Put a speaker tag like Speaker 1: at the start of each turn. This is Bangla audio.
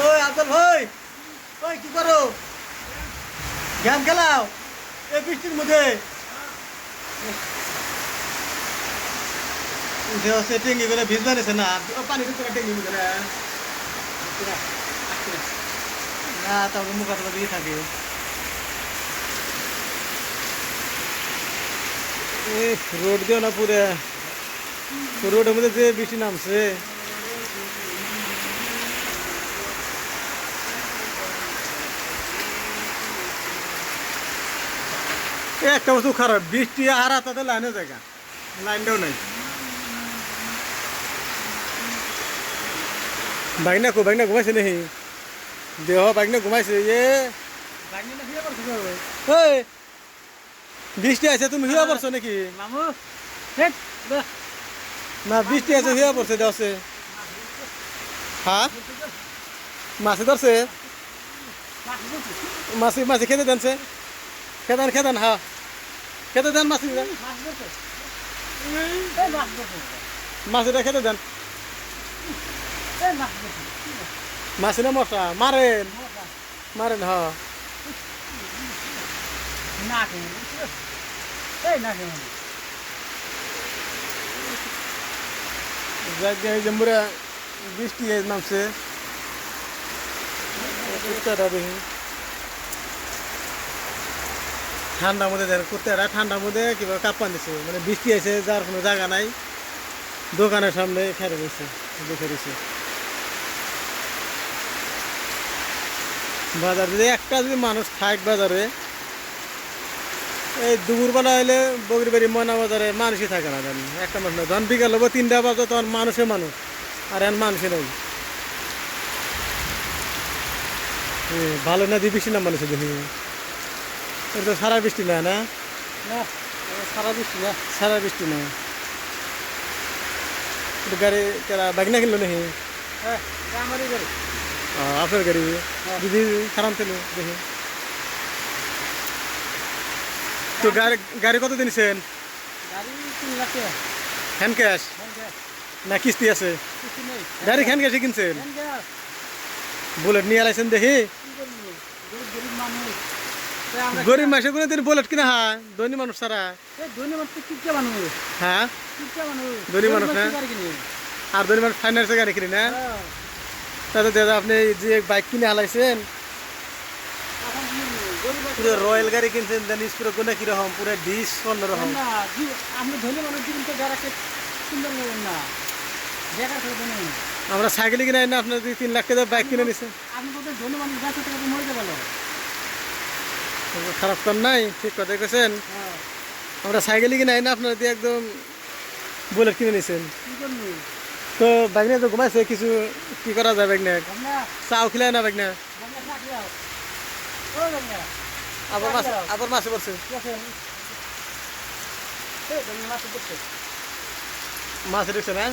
Speaker 1: ওই আব্দুল ভাই, ওই কি করো? গেম খেলাও এই বৃষ্টির মধ্যে? উঠে আছে টেঙ্গি বেলা ভিজবা নিছে না, পানি ঢুকে টেঙ্গি মধ্যে না, তারপরে মুখ হাত দিয়ে থাকে। রোড দিও না পুরে, রোডের মধ্যে যে বৃষ্টি নামছে। একটা বস্তু খারাপ, বৃষ্টি আর তাদের লাইনে জায়গা, লাইনটাও নাই। বাইকনা ঘুমাইছে নাকি? দেহ বাইকনা ঘুমাইছে বৃষ্টি আছে, তুমি হিয়া পড়ছো নাকি? না বৃষ্টি আছে, হিয়া পড়ছে দেওয়াছে। হ্যাঁ মাছে ধরছে, মাছি খেতে দেনছে, খেদান হ্যাঁ খেতে দেন, মাছিটা খেতে দেন। মাছি না মশা মারেন, হ্যাঁ। জম্বুরা বৃষ্টি নামছে, ঠান্ডার মধ্যে দেন কুত্তারা, ঠান্ডার মধ্যে কিভাবে কাপ্পান দিচ্ছে, মানে বৃষ্টি আছে যার কোনো জায়গা নাই, দোকানের সামনে খেয়ে রয়েছে, দেখে রয়েছে। বাজার যদি একটা যদি মানুষ থাক বাজারে, এই দুপুরবেলা হলে বগরি বাড়ি ময়না বাজারে মানুষই থাকে না, জানি একটা মানুষ না। যখন বিকাল হবো 3টা বাজে তখন মানুষ, আর এখন মানুষই নাই। ভালো না দিয়ে বৃষ্টি নাম মানুষের দেখি, এটা তো সারা বৃষ্টি না, না সারা বৃষ্টি না, সারা বৃষ্টি না। গাড়ি বাইক না কিনলো নাকি? আপনার গাড়ি দিদি খারাপ ছিল দেখি তো। গাড়ি কত দিনছেন? হ্যান্ড ক্যাশ না কিস্তি আছে? গাড়ি হ্যান্ড ক্যাশে কিনছেন? বুলেট নিয়ে আলাইছেন দেখি। গরিব মাসে কোনো দিন বুলেট কিনা হয়? ধনী মানুষ সারা হ্যাঁ, ধনী মানুষ না, আর ধনী মানুষ ফাইন্যান্সে গাড়ি কিনি না। তাতে দাদা আপনি যে বাইক কিনে হালাইছেন, পুরো রয়্যাল গাড়ি কিনছেন, দেন স্প্রে কোনে কিরকম পুরো ডিশ অন্যরকম। আমরা সাইকেলে কিনে না, আপনার 3 লাখ টাকা বাইক কিনে নিছেন, খারাপ কর নাই, ঠিক কথা কেছেন। আমরা সাইকেলে কিনে না, আপনার দিয়ে একদম বুলেট কিনে নিছেন। তো বাইক নিয়ে তো ঘুমাইছে, কিছু কি করা যায়? বাইক নিয়ে চাও খিলাই না, বাইক নিয়ে আবার মাছে পড়ছে, মাছ ঢুকছে না।